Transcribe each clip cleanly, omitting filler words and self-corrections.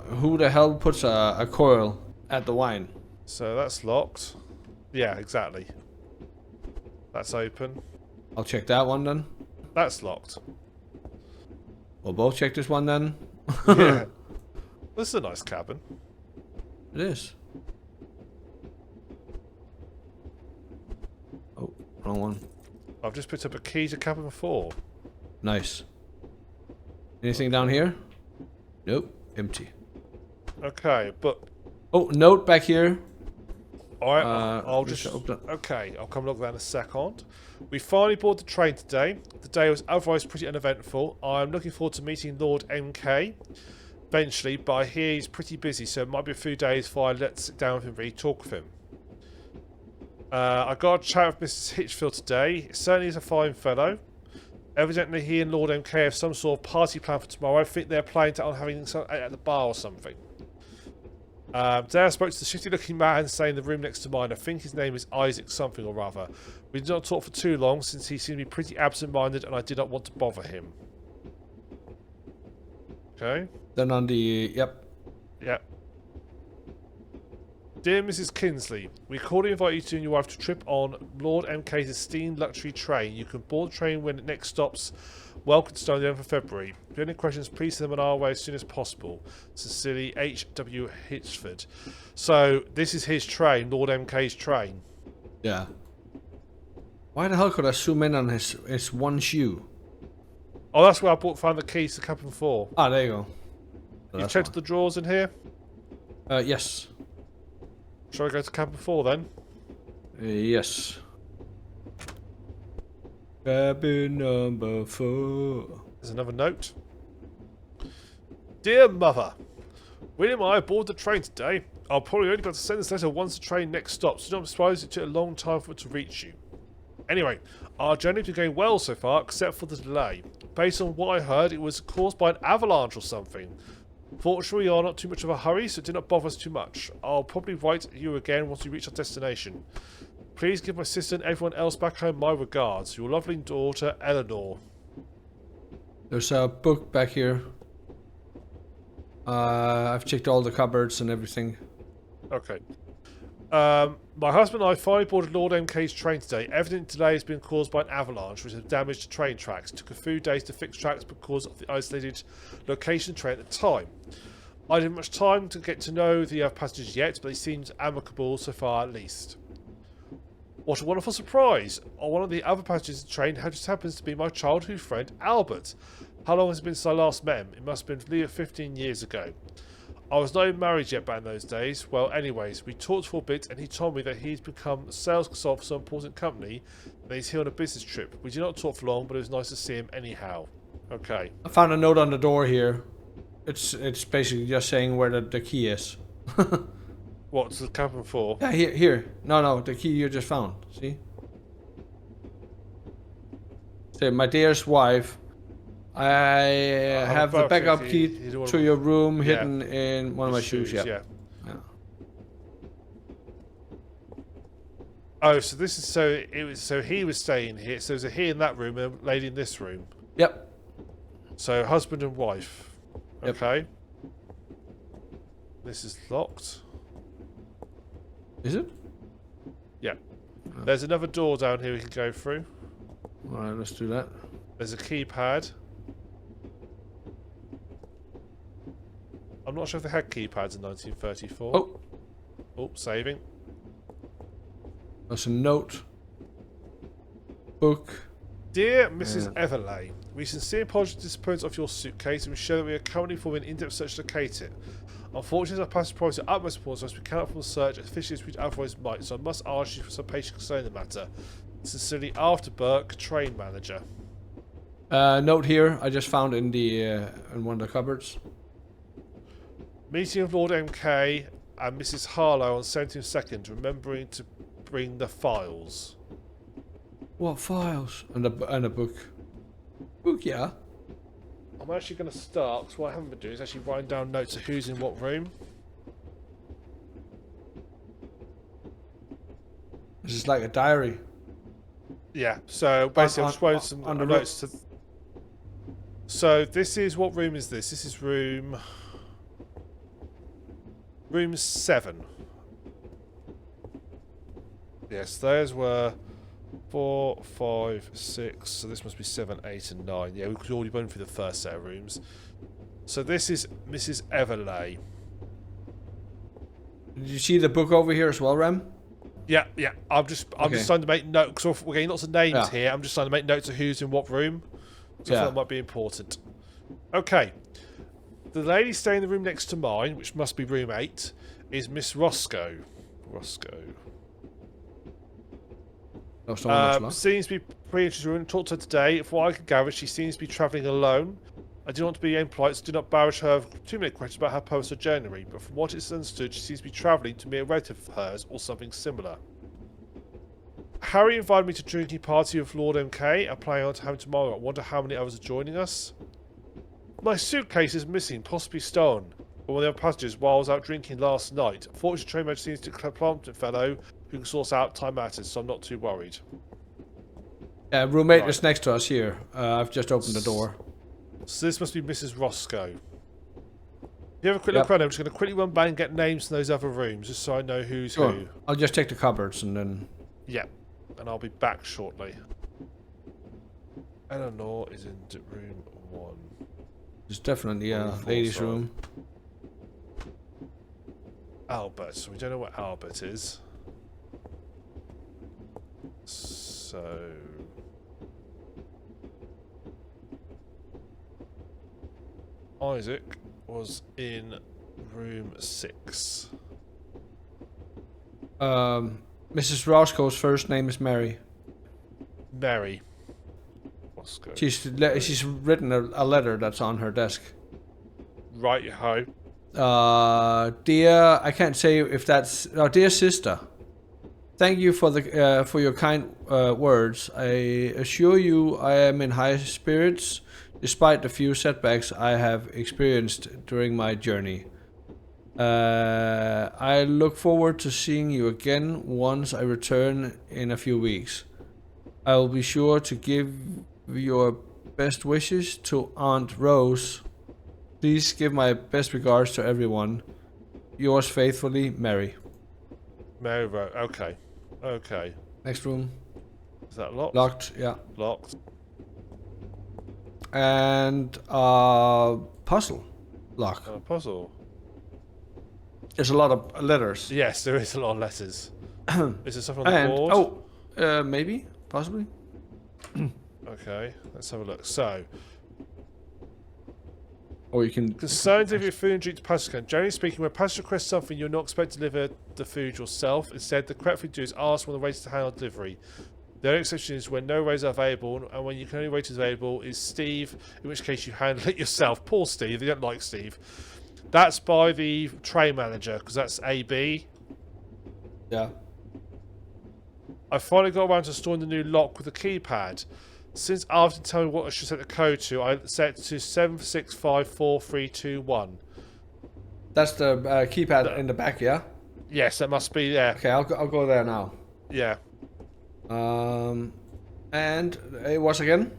who the hell puts a coil at the wine? So that's locked. Yeah, exactly. That's open. I'll check that one then. That's locked. We'll both check this one then. Yeah. This is a nice cabin. It is. Oh, wrong one. I've just picked up a key to cabin 4. Nice. Anything down here? Nope. Empty. Okay, but... Oh, note back here. Alright, I'll just... Okay, I'll come look at that in a second. We finally boarded the train today. The day was otherwise pretty uneventful. I'm looking forward to meeting Lord MK eventually, but I hear he's pretty busy, so it might be a few days before I let sit down with him and really talk with him. I got a chat with Mrs. Hitchfield today. He certainly is a fine fellow. Evidently he and Lord MK have some sort of party plan for tomorrow. I think they're planning on having some at the bar or something. Today I spoke to the shitty looking man staying in the room next to mine. I think his name is Isaac something or other. We did not talk for too long since he seemed to be pretty absent-minded and I did not want to bother him. Okay. Then on the... Yep. Yep. Dear Mrs. Kinsley, we cordially invite you to and your wife to trip on Lord MK's esteemed luxury train. You can board the train when it next stops. Welcome to Stone the 11th of February. If you have any questions, please send them on our way as soon as possible. Sincerely, H.W. Hitchford. So, this is his train, Lord MK's train. Yeah. Why the hell could I zoom in on his one shoe? Oh, that's where I found the keys to cabin 4. Ah, there you go. So You've checked the drawers in here? Yes. Shall I go to cabin 4 then? Yes. Cabin number 4. There's another note. Dear Mother, William and I aboard the train today. I'll probably only be able to send this letter once the train next stops, so don't suppose it took a long time for it to reach you. Anyway, our journey's been going well so far, except for the delay. Based on what I heard, it was caused by an avalanche or something. Fortunately, we are not too much of a hurry, so it did not bother us too much. I'll probably write you again once we reach our destination. Please give my sister and everyone else back home my regards. Your lovely daughter, Eleanor. There's a book back here. I've checked all the cupboards and everything. Okay. My husband and I finally boarded Lord MK's train today. Evident delay has been caused by an avalanche which has damaged the train tracks. It took a few days to fix tracks because of the isolated location of the train at the time. I didn't have much time to get to know the other passengers yet, but they seemed amicable so far at least. What a wonderful surprise! One of the other passengers of the train just happens to be my childhood friend Albert. How long has it been since I last met him? It must have been 15 years ago. I was not even married yet back in those days. Well, anyways, we talked for a bit and he told me that he's become a sales consultant for some important company and he's here on a business trip. We did not talk for long, but it was nice to see him anyhow. Okay. I found a note on the door here. It's basically just saying where the key is. What's the cabin for? Yeah, here. No, the key you just found. See? Say, my dearest wife, I have the backup key to your room hidden in one of my shoes. Yeah. Oh, so this is so he was staying here. So there's a he in that room and a lady in this room. Yep. So husband and wife. Yep. Okay. This is locked. Is it? Yeah. There's another door down here we can go through. Alright, let's do that. There's a keypad. I'm not sure if they had keypads in 1934. Oh. Oh, saving. There's a note. Book. Dear Mrs. Everley, we sincerely apologize for the disappearance of your suitcase and we show that we are currently forming an in-depth search to locate it. Unfortunately, our passage priority of utmost importance, we cannot perform the search as efficiently as we otherwise might, so I must ask you for some patience concerning the matter. Sincerely, After Burke, train manager. Note here, I just found in one of the cupboards. Meeting of Lord MK and Mrs. Harlow on 17th, remembering to bring the files. What files? And a book. Book, yeah. I'm actually going to start, because what I haven't been doing is actually writing down notes of who's in what room. This is like a diary. Yeah, so basically I'm just writing some notes to... So this is, what room is this? This is room... Room 7. Yes, those were 4, 5, 6. So this must be 7, 8, and 9. Yeah, we've already been through the first set of rooms. So this is Mrs. Everley. Did you see the book over here as well, Ram? Yeah. I'm just starting to make notes. Because we're getting lots of names here. I'm just starting to make notes of who's in what room. So I thought that might be important. Okay. The lady staying in the room next to mine, which must be room 8, is Miss Roscoe. Seems to be pretty interested. We're going to talk to her today. From what I can gather, she seems to be travelling alone. I do not want to be impolite, so do not barrage her with too many questions about her personal journey. But from what is understood, she seems to be travelling to meet a relative of hers or something similar. Harry invited me to a drinking party with Lord MK. I'm planning on to having tomorrow. I wonder how many others are joining us. My suitcase is missing, possibly stolen, by one of the other passengers while I was out drinking last night. Fortunately, train manager seems to be a competent fellow who can source out time matters, so I'm not too worried. Roommate is next to us here. I've just opened the door. So this must be Mrs. Roscoe. If you have a quick look around, I'm just going to quickly run back and get names in those other rooms, just so I know who's who. I'll just take the cupboards and then... Yeah, and I'll be back shortly. Eleanor is in room 1. It's definitely a ladies' room. Albert. So we don't know what Albert is. So... Isaac was in room 6. Mrs. Roscoe's first name is Mary. Mary. Roscoe. She's written a letter that's on her desk. Right ho. Dear, I can't say if that's... dear sister. Thank you for your kind words. I assure you I am in high spirits, despite the few setbacks I have experienced during my journey. I look forward to seeing you again once I return in a few weeks. I will be sure to give your best wishes to Aunt Rose. Please give my best regards to everyone. Yours faithfully, Mary. Mary Rose. Okay. Okay. Next room. Is that locked? Locked, yeah. Locked. And puzzle lock. Puzzle. There's a lot of letters. Yes, there is a lot of letters. Is there something on the board? Oh, maybe, possibly. Okay, let's have a look. So, or you can... Concerns of your food and drink to passenger. Generally speaking, when passenger requests something, you're not expected to deliver the food yourself. Instead, the correct thing to do is ask one of the waiters to handle delivery. The only exception is when no waiters are available, and when you can only waiters available is Steve, in which case you handle it yourself. Poor Steve, they don't like Steve. That's by the train manager, because that's AB. Yeah. I finally got around to installing the new lock with the keypad. Since after telling me what I should set the code to, I set it to 7654321. That's the keypad in the back, yeah? Yes, that must be there. Okay, I'll go there now. Yeah. And it was again?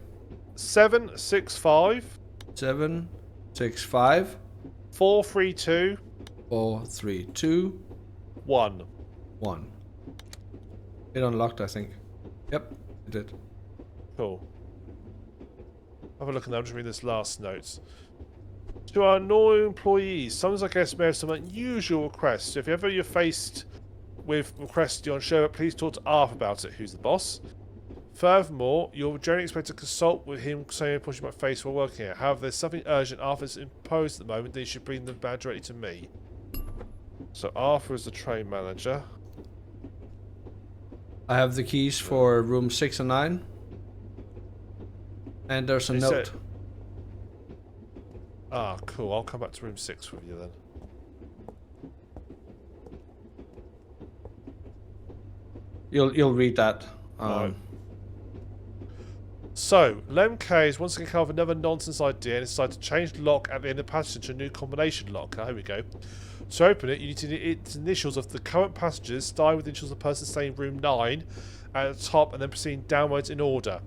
765 765 432 432 1. It unlocked, I think. Yep, it did. Cool. Have a look, and I'm just reading this last note. To our new employees, sometimes I guess may have some unusual requests. So if ever you're faced with requests you're unsure, please talk to Arthur about it, who's the boss. Furthermore, you're generally expected to consult with him concerning a push you might face while working here. However, there's something urgent Arthur's imposed at the moment, then you should bring them back directly to me. So Arthur is the train manager. I have the keys for room 6 and 9. And there's a note. Ah, cool. I'll come back to room 6 with you then. You'll read that. Right. So, Lem K is once again come up with another nonsense idea and decided to change the lock at the end of the passage to a new combination lock. Here we go. To open it, you need to its initials of the current passengers, starting with the initials of the person staying in room 9 at the top and then proceeding downwards in order.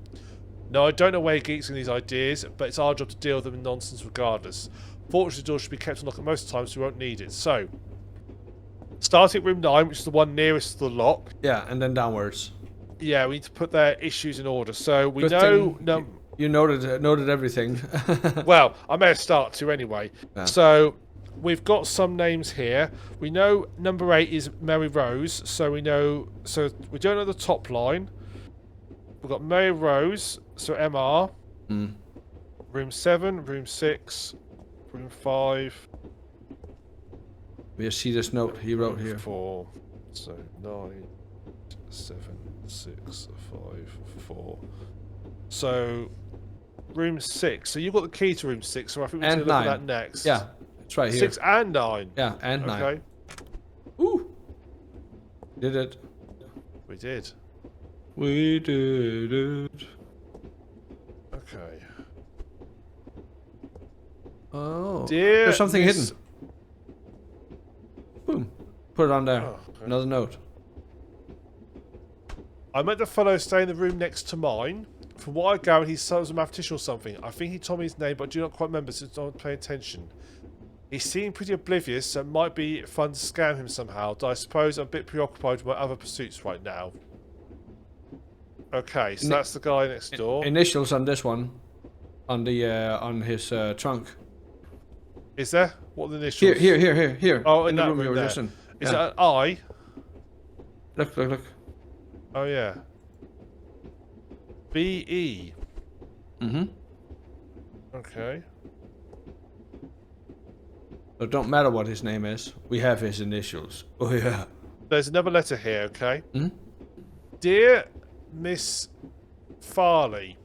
Now, I don't know where he geeks in these ideas, but it's our job to deal with them in nonsense regardless. Fortunately, the door should be kept unlocked at most times, so we won't need it. So, Starting at room 9, which is the one nearest to the lock. Yeah, and then downwards. Yeah, we need to put their issues in order. So we Good know... thing you noted everything. Well, I may start to anyway. Yeah. So we've got some names here. We know number 8 is Mary Rose, so we know. So we don't know the top line. We've got Mary Rose, so MR. Mm. Room 7, room 6, room 5. We just see this note he wrote room here. 4. So 9, 7, 6, 5, 4. So room 6. So you've got the key to room 6, so I think we're going to look at that next. Yeah, it's right here. 6 and 9. Yeah, and 9. Okay. Ooh. Did it. We did. We did it. Okay. Oh. Dear There's something Miss... hidden. Boom. Put it on there. Oh, okay. Another note. I met the fellow staying in the room next to mine. From what I gather, he was a mathematician or something. I think he told me his name, but I do not quite remember since I wasn't paying attention. He seemed pretty oblivious, so it might be fun to scam him somehow, though I suppose I'm a bit preoccupied with my other pursuits right now. Okay, so that's the guy next door. Initials on this one. On the on his trunk. Is there? What are the initials? Here. Oh, in the that room you room were there. just in. Is Yeah. it an I? Look. Oh, yeah. B-E. Mm-hmm. Okay. So it don't matter what his name is. We have his initials. Oh yeah. There's another letter here, okay? Hmm? Dear Miss Farley,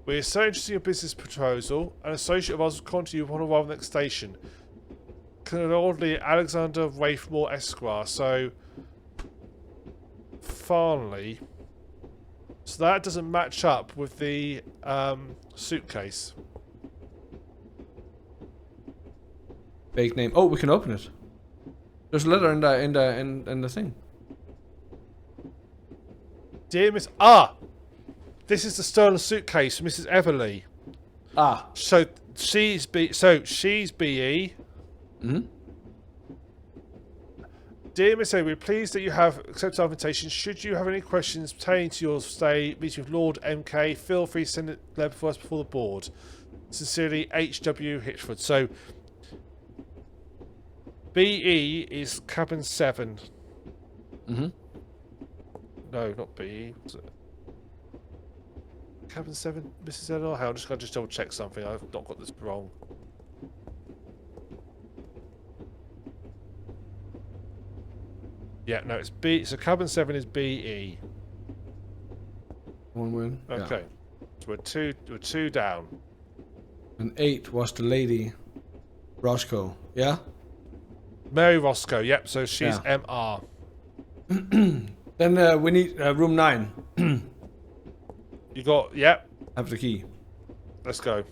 we are so interested in your business proposal. An associate of ours will contact you upon arrival at the next station. Cordially, Alexander Wraithmore Esquire. So, Farley. So that doesn't match up with the suitcase. Fake name. Oh, we can open it. There's a letter in the thing. Dear Miss... This is the stolen suitcase from Mrs. Everly. So she's BE. Mm-hmm. Dear Miss A, we're pleased that you have accepted our invitation. Should you have any questions pertaining to your stay meeting with Lord MK, feel free to send it there for us before the board. Sincerely, H.W. Hitchford. So, BE is cabin 7. Mm-hmm. No, not BE. What's it? Cabin 7, Mrs. Eleanor? Hang on, I'm just going to double check something. I've not got this wrong. Yeah, no, it's B. So cabin 7 is BE. One win. Okay. Yeah. So we're two down. And 8 was the lady Roscoe. Yeah? Mary Roscoe, yep, so she's Yeah. MR. Then we need room 9. You got, yep, Have the key. let's go.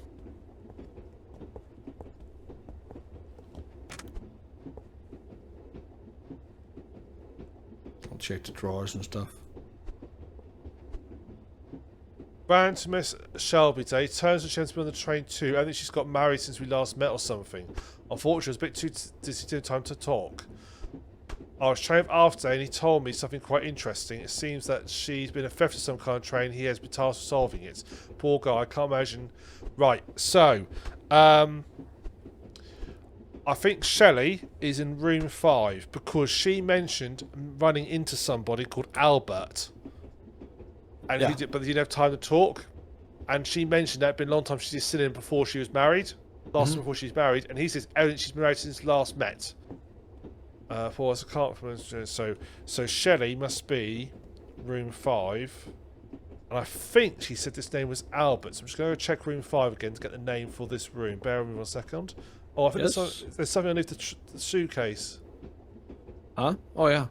I'll check the drawers and stuff. Round to Miss Shelby Day. Turns the gentleman on the train too. I think she's got married since we last met or something. Unfortunately, I was a bit too busy to have time to talk. I was trained after and he told me something quite interesting. It seems that she's been a theft of some kind of train. He has been tasked with solving it. Poor guy, I can't imagine. Right, so, I think Shelley is in room 5 because she mentioned running into somebody called Albert. And Yeah. but he didn't have time to talk. And she mentioned that it'd been a long time she's seen him before she was married. Last time before she's married. And he says evidently she's been married since last met. For us, I can't remember. So Shelley must be room 5. And I think she said this name was Albert. So I'm just going to check room 5 again to get the name for this room. Bear with me 1 second. Oh, I think Yes. there's something underneath the suitcase. Huh? Oh yeah.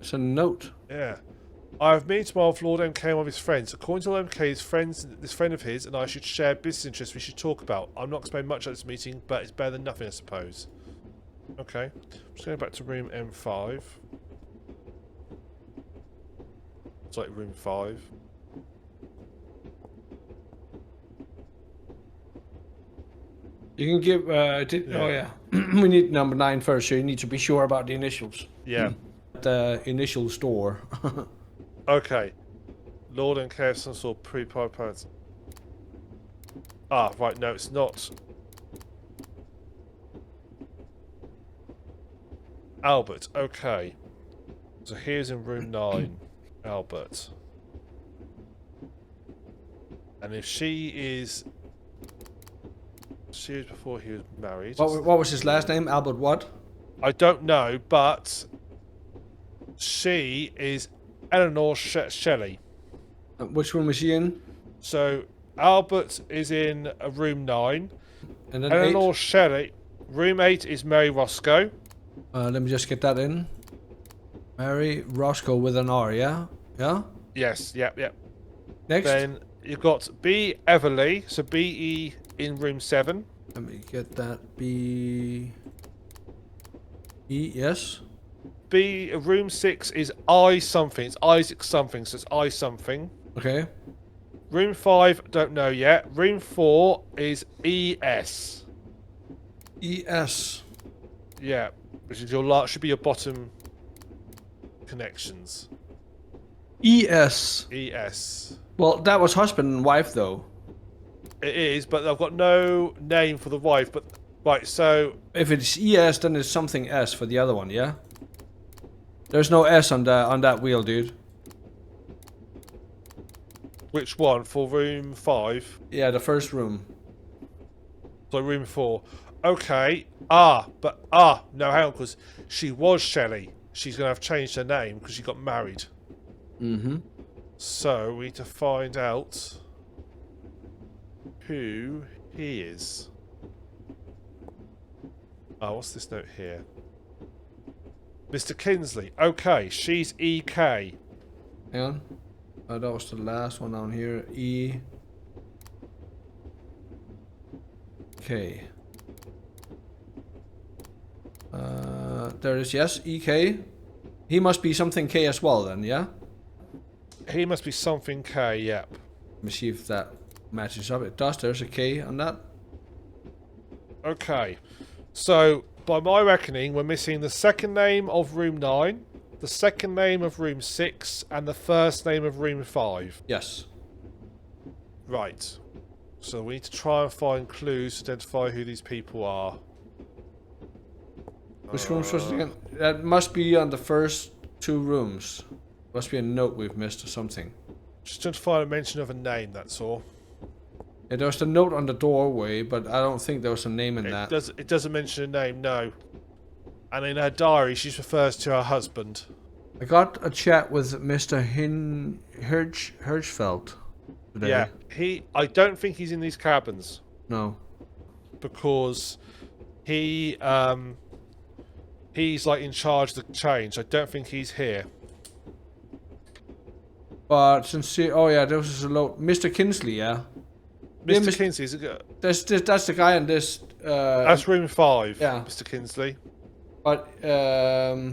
It's a note. Yeah. I have meeting tomorrow with Lord MK and one of his friends. According to Lord MK's friends, this friend of his and I should share business interests we should talk about. I'm not explaining much at this meeting, but it's better than nothing, I suppose. Okay. I'm just going back to room M5. It's like room 5. . You can give. Oh yeah, we need number 9 first, so you need to be sure about the initials. Yeah. The initial store. Okay. Lord and care of some sort of pre-pied parents. Ah, right. No, it's not. Albert. Okay. So here's in room 9. Albert. And if she is before he was married. What was his last name? Albert what? I don't know, but she is Eleanor Shelley. Which room is he in? So Albert is in room 9. And then Eleanor 8. Shelley. Room 8 is Mary Roscoe. Let me just get that in. Mary Roscoe with an R, yeah? Yeah? Yes, yep. Next. Then you've got B. Everly, so B-E in room 7. Let me get that. B. E, yes. B. Room 6 is I something. It's Isaac something, so it's I something. Okay. Room 5, don't know yet. Room 4 is E.S. ES. Yeah, which is your should be your bottom connections. ES. E.S. Well, that was husband and wife, though. It is, but I've got no name for the wife. But right, so If it's ES, then it's something S for the other one, yeah? There's no S on that wheel, dude. which one for room 5? Yeah, the first room. So room 4. Okay. No, hang on, because she was Shelley. She's gonna have changed her name because she got married. Mm-hmm. So we need to find out who he is. Oh, what's this note here? Mr. Kinsley. Okay, she's EK. Hang on. That was the last one down here. E. K. There is, yes, EK. He must be something K as well then, yeah? He must be something K, yep. Let me see if that matches up. It does. There's a K on that. Okay. So, by my reckoning, we're missing the second name of room 9, the second name of room 6, and the first name of room 5. Yes. Right. So we need to try and find clues to identify who these people are. Which room's supposed to be again? That must be on the first 2 rooms. Must be a note we've missed or something. Just trying to find a mention of a name, that's all. Yeah, there was the note on the doorway, but I don't think there was a name in that. It doesn't mention a name, no. And in her diary, she refers to her husband. I got a chat with Mr. Hirschfeld today. Yeah, I don't think he's in these cabins. No. Because he's like in charge of the change. I don't think he's here. But since oh yeah, there was a load. Mr. Kinsley, yeah. Mr. Yeah, Kinsley's that's the guy in this. that's room 5. Yeah. Mr. Kinsley. But We're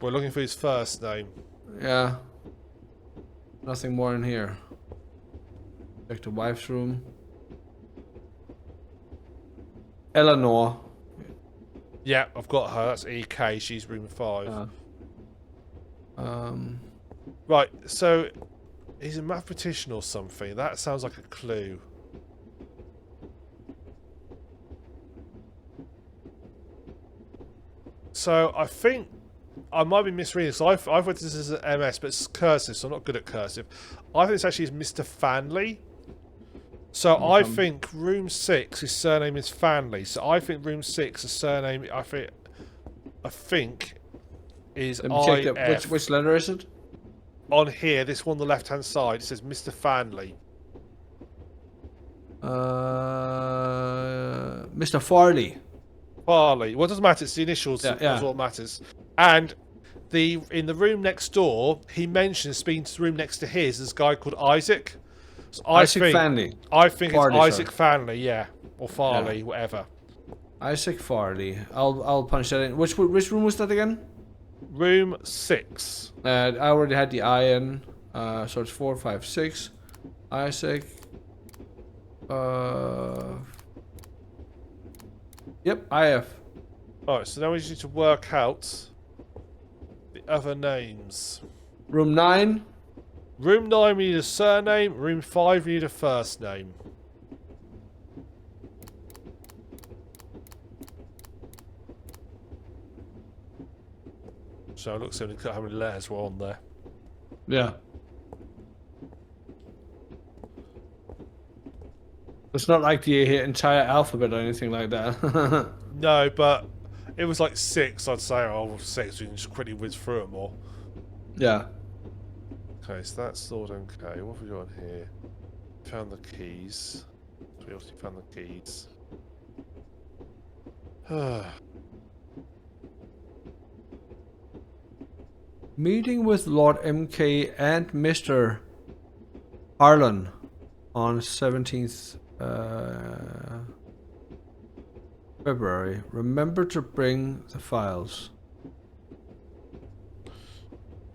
looking for his first name. yeah. Nothing more in here. Check the wife's room. Eleanor. Yeah, I've got her. That's EK. She's room 5. Right, so he's a mathematician or something. That sounds like a clue. So I think I might be misreading this. I've read this as an MS, but it's cursive, so I'm not good at cursive. I think this actually is Mr. Fanley. So I think room 6, his surname is Fanley. So I think room 6, his surname, I think is Let me check that. IF. Which letter is it? On here, this one on the left-hand side, it says Mr. Fanley. Mr. Farley. Farley. Well, it doesn't matter. It's the initials. Yeah, That's what matters. And in the room next door, he mentions being to the room next to his. There's a guy called Isaac. So Isaac Fanley. I think Farley, it's Isaac Fanley, yeah, or Farley, whatever. Isaac Farley. I'll punch that in. Which room was that again? Room 6. I already had the I in. So it's 4, 5, 6. Isaac. Yep, I have. Alright, so now we just need to work out the other names. Room 9. Room 9 we need a surname, room 5 we need a first name. So it looks like how many letters were on there. Yeah. It's not like the entire alphabet or anything like that. No, but it was like 6, I'd say. Oh, 6, we can just quickly whiz through them all. Yeah. Okay, so that's stored okay. What have we got on here? Found the keys. So we obviously found the keys. Meeting with Lord MK and Mr. Harlan on 17th February. Remember to bring the files.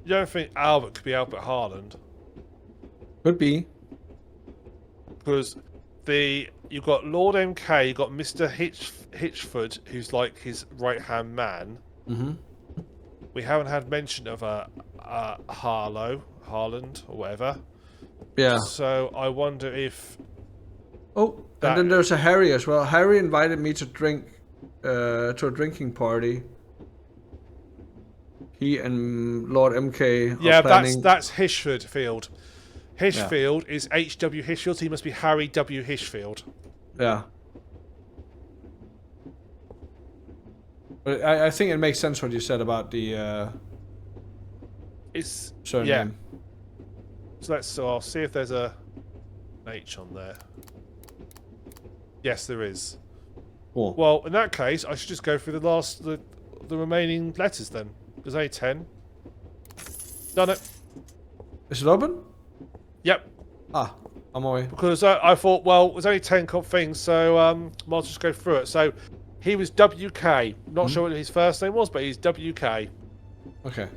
You don't think Albert could be Albert Harland? Could be. Because you've got Lord MK, you've got Mr. Hitchford, who's like his right-hand man. Mm-hmm. We haven't had mention of a Harland, or whatever. Yeah. So I wonder if... Oh, and then there's a Harry as well. Harry invited me to drink, to a drinking party. He and Lord MK are yeah, planning... that's Hitchfield. Hitchfield is H.W. Hitchfield, so he must be Harry W. Hitchfield. Yeah. But I think it makes sense what you said about the It's surname. Yeah. So I'll see if there's a H on there. Yes, there is. Cool. Well, in that case, I should just go through the remaining letters then. There's only 10. Done it. Is it open? Yep. Ah, I'm away. Because I thought, well, there's only 10 things, so might just go through it. So he was WK. Not sure what his first name was, but he's WK. Okay.